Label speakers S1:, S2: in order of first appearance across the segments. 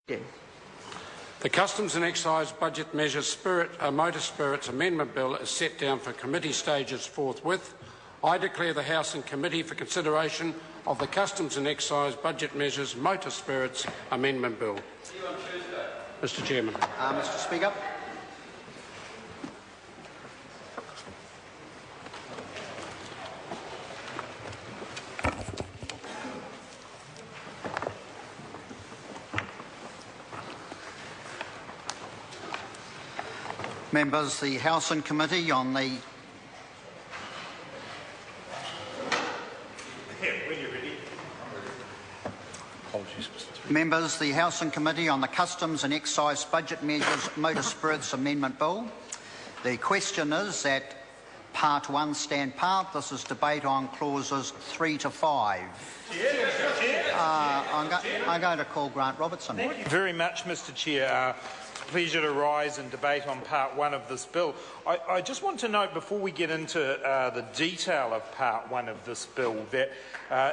S1: Yeah.
S2: The Customs and Excise Budget Measures Motor Spirits Amendment Bill is set down for committee stages forthwith. I declare the House in committee for consideration of the Customs and Excise Budget Measures Motor Spirits Amendment Bill. Mr Chairman.
S3: Mr Speaker. Members, the House and Committee on the Members, the House and Committee on the Customs and Excise Budget Measures Motor Spirits Amendment Bill. The question is that Part 1 stand part. This is debate on clauses 3 to 5. I'm going to call Grant Robertson.
S4: Thank you very much, Mr Chair. Pleasure to rise and debate on Part 1 of this bill. I just want to note before we get into the detail of Part 1 of this bill that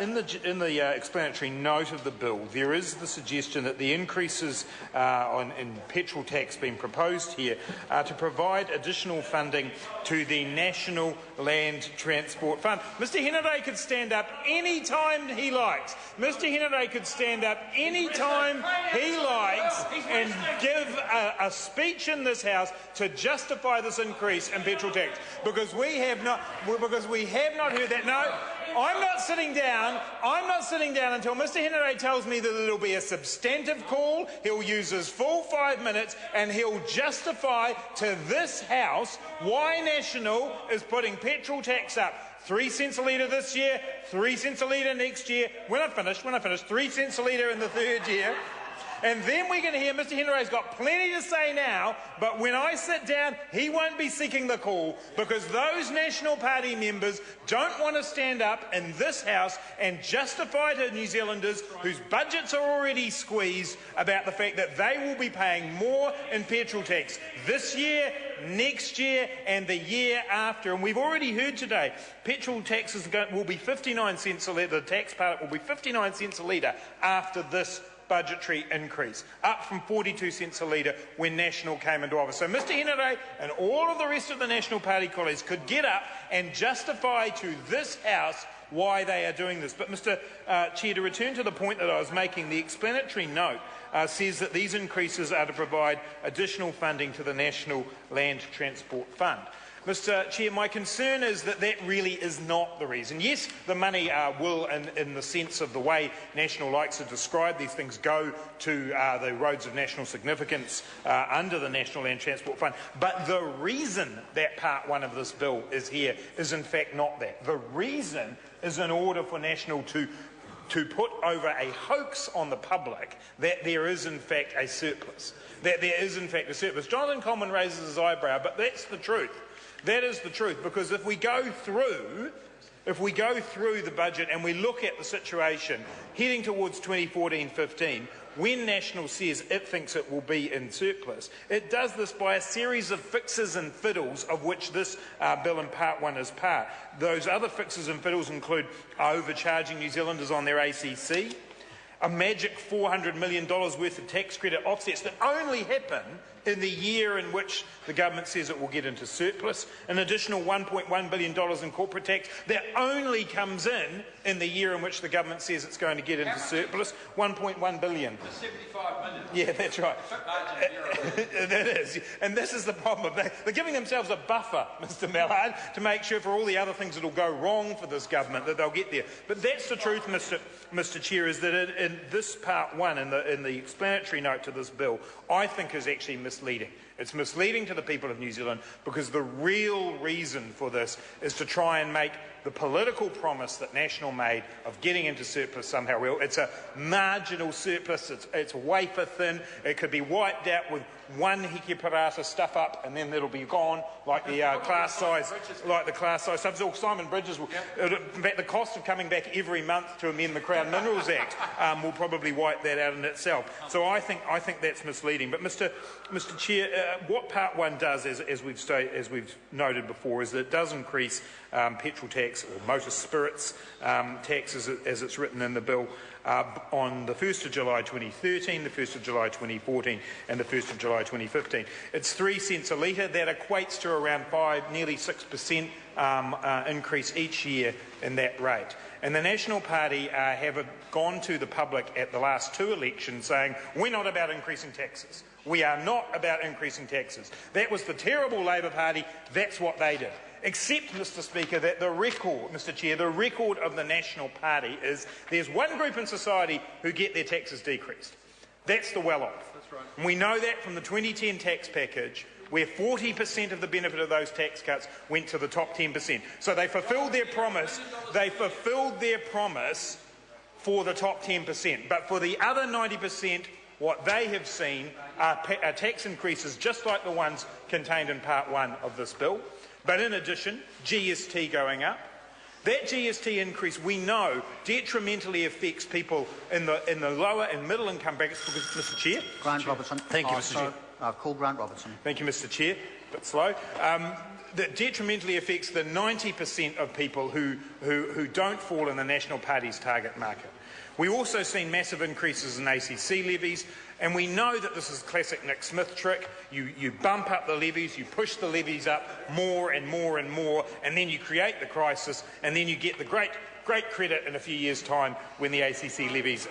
S4: in the explanatory note of the bill there is the suggestion that the increases in petrol tax being proposed here are to provide additional funding to the National Land Transport Fund. Mr Henare could stand up any time he likes. Mr Henare could stand up any time he likes and give a speech in this House to justify this increase in petrol tax, because we have not heard that. No, I'm not sitting down. I'm not sitting down until Mr Henare tells me that it'll be a substantive call. He'll use his full 5 minutes and he'll justify to this House why National is putting petrol tax up. 3 cents a litre this year, 3 cents a litre next year. When I finish, 3 cents a litre in the third year. And then we're going to hear Mr Henrae's got plenty to say now, but when I sit down, he won't be seeking the call, because those National Party members don't want to stand up in this House and justify to New Zealanders whose budgets are already squeezed about the fact that they will be paying more in petrol tax this year, next year and the year after. And we've already heard today, petrol taxes will be 59 cents a litre, the tax part will be 59 cents a litre after this budgetary increase, up from 42 cents a litre when National came into office. So Mr Henare and all of the rest of the National Party colleagues could get up and justify to this House why they are doing this. But Mr Chair, to return to the point that I was making, the explanatory note says that these increases are to provide additional funding to the National Land Transport Fund. Mr Chair, my concern is that that really is not the reason. Yes, the money will, in the sense of the way National likes to describe these things, go to the roads of national significance under the National Land Transport Fund. But the reason that Part 1 of this bill is here is in fact not that. The reason is in order for National to put over a hoax on the public that there is in fact a surplus. Jonathan Coleman raises his eyebrow, but that's the truth. That is the truth, because if we go through the budget and we look at the situation heading towards 2014-15, when National says it thinks it will be in surplus, it does this by a series of fixes and fiddles, of which this bill in Part 1 is part. Those other fixes and fiddles include overcharging New Zealanders on their ACC, a magic $400 million worth of tax credit offsets that only happen in the year in which the government says it will get into surplus, an additional $1.1 billion in corporate tax that only comes in the year in which the government says it's going to get into surplus, $1.1 billion.
S5: The 75 million.
S4: Yeah, that's right. That is. And this is the problem. They're giving themselves a buffer, Mr Mallard, to make sure for all the other things that will go wrong for this government that they'll get there. But that's the truth, Mr Chair, is that in this Part 1, in the explanatory note to this bill, I think is actually misleading. It's misleading to the people of New Zealand, because the real reason for this is to try and make the political promise that National made of getting into surplus somehow real. It's a marginal surplus, it's wafer thin, it could be wiped out with one heke parata stuff up and then it'll be gone, like the class size stuff. So Simon Bridges will, in fact the cost of coming back every month to amend the Crown Minerals Act will probably wipe that out in itself. So I think that's misleading. But Mr Chair, what Part 1 does, as we've noted before, is that it does increase petrol tax tax, or motor spirits tax as it's written in the bill, on the 1st of July 2013, the 1st of July 2014 and the 1st of July 2015. It's 3 cents a litre. That equates to around nearly 6% increase each year in that rate. And the National Party have gone to the public at the last 2 elections saying, we're not about increasing taxes. We are not about increasing taxes. That was the terrible Labour Party. That's what they did. Except, Mr Speaker, that the record, Mr Chair, the record of the National Party is there's one group in society who get their taxes decreased. That's the well-off. That's right. And we know that from the 2010 tax package, where 40% of the benefit of those tax cuts went to the top 10%. So they fulfilled their promise. They fulfilled their promise for the top 10%. But for the other 90%, what they have seen are tax increases just like the ones contained in Part 1 of this bill. But in addition, GST going up. That GST increase, we know, detrimentally affects people in the lower and middle income brackets because, Mr Chair.
S3: Grant Robertson.
S4: Thank you, Mr Chair.
S3: I've called Grant Robertson.
S4: Thank you, Mr Chair. A bit slow. That detrimentally affects the 90% of people who don't fall in the National Party's target market. We've also seen massive increases in ACC levies, and we know that this is classic Nick Smith trick. You bump up the levies, you push the levies up more and more and more, and then you create the crisis, and then you get the great credit in a few years' time when the ACC levies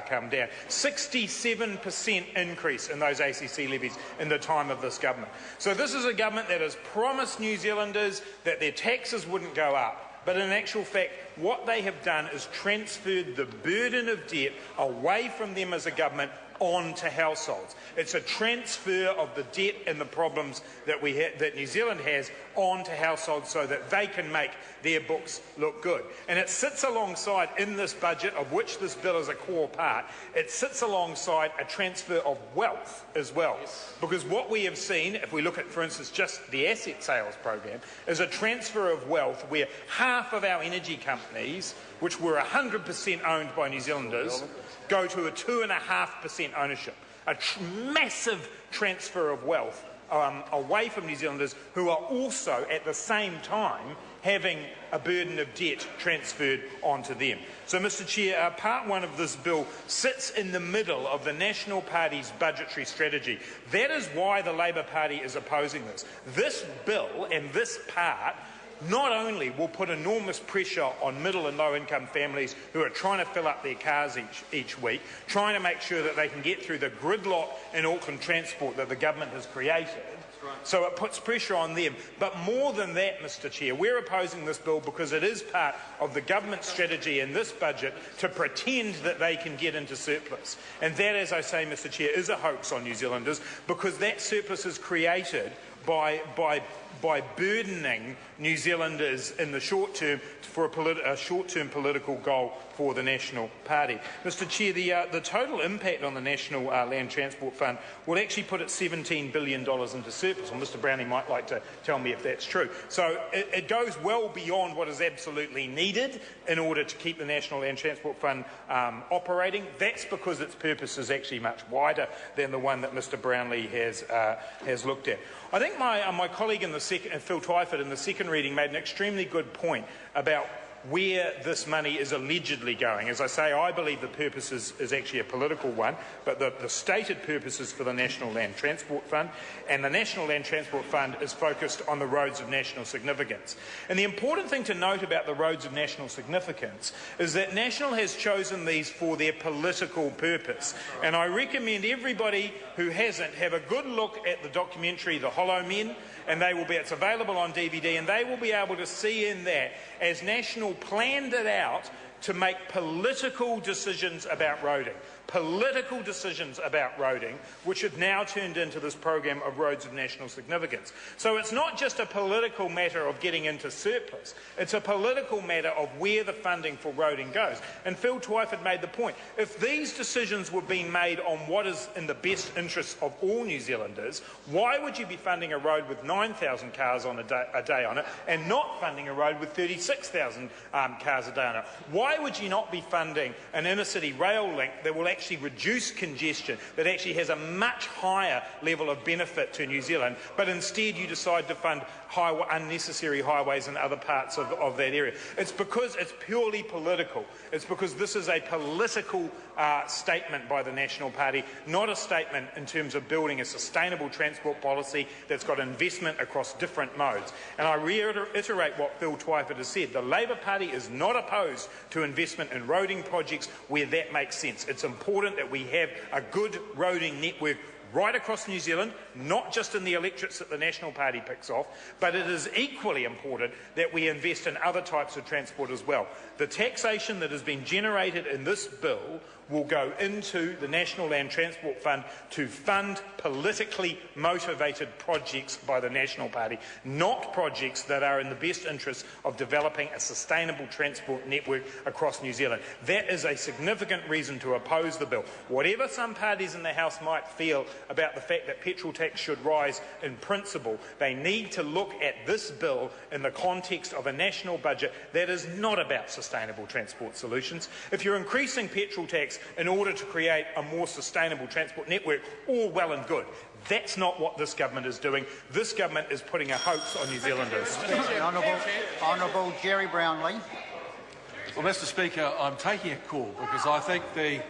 S4: come down. 67% increase in those ACC levies in the time of this government. So this is a government that has promised New Zealanders that their taxes wouldn't go up. But in actual fact, what they have done is transferred the burden of debt away from them as a government onto households. It's a transfer of the debt and the problems that that New Zealand has onto households so that they can make their books look good. And it sits alongside, in this budget, of which this bill is a core part, it sits alongside a transfer of wealth as well. Yes. Because what we have seen, if we look at, for instance, just the asset sales program, is a transfer of wealth where half of our energy companies, which were 100% owned by New Zealanders, go to a 2.5% ownership. A massive transfer of wealth away from New Zealanders who are also at the same time having a burden of debt transferred onto them. So, Mr Chair, Part 1 of this bill sits in the middle of the National Party's budgetary strategy. That is why the Labour Party is opposing this. This bill and this part not only will put enormous pressure on middle and low income families who are trying to fill up their cars each week, trying to make sure that they can get through the gridlock in Auckland Transport that the government has created. So it puts pressure on them. But more than that, Mr Chair, we're opposing this bill because it is part of the government strategy in this budget to pretend that they can get into surplus. And that, as I say, Mr Chair, is a hoax on New Zealanders because that surplus is created by burdening New Zealanders in the short term for a short-term political goal for the National Party. Mr Chair, the total impact on the National Land Transport Fund will actually put it $17 billion into surplus. And Mr Browning might like to tell me if that's true. So it goes well beyond what is absolutely needed in order to keep the National Land Transport Fund operating. That's because its purpose is actually much wider than the one that Mr Brownlee has looked at. I think my colleague in the Phil Twyford in the second reading made an extremely good point about where this money is allegedly going. As I say, I believe the purpose is actually a political one, but the stated purpose is for the National Land Transport Fund, and the National Land Transport Fund is focused on the roads of national significance. And the important thing to note about the roads of national significance is that National has chosen these for their political purpose. And I recommend everybody who hasn't have a good look at the documentary The Hollow Men, and it's available on DVD, and they will be able to see in that as National planned it out to make political decisions about roading. Political decisions about roading, which have now turned into this program of roads of national significance. So it's not just a political matter of getting into surplus, it's a political matter of where the funding for roading goes. And Phil Twyford made the point, if these decisions were being made on what is in the best interests of all New Zealanders, why would you be funding a road with 9,000 cars on a day on it and not funding a road with 36,000 cars a day on it? Why would you not be funding an inner city rail link that will actually actually reduce congestion, that actually has a much higher level of benefit to New Zealand, but instead you decide to fund unnecessary highways in other parts of that area. It's because it's purely political. It's because this is a political statement by the National Party, not a statement in terms of building a sustainable transport policy that's got investment across different modes. And I reiterate what Phil Twyford has said. The Labour Party is not opposed to investment in roading projects where that makes sense. It's important that we have a good roading network right across New Zealand, not just in the electorates that the National Party picks off, but it is equally important that we invest in other types of transport as well. The taxation that has been generated in this bill will go into the National Land Transport Fund to fund politically motivated projects by the National Party, not projects that are in the best interest of developing a sustainable transport network across New Zealand. That is a significant reason to oppose the bill. Whatever some parties in the House might feel about the fact that petrol tax should rise in principle, they need to look at this bill in the context of a national budget that is not about sustainable transport solutions. If you're increasing petrol tax in order to create a more sustainable transport network, all well and good. That's not what this government is doing. This government is putting a hoax on New Zealanders.
S3: Honourable Jerry Brownlee.
S1: Well, Mr. Speaker, I'm taking a call because I think the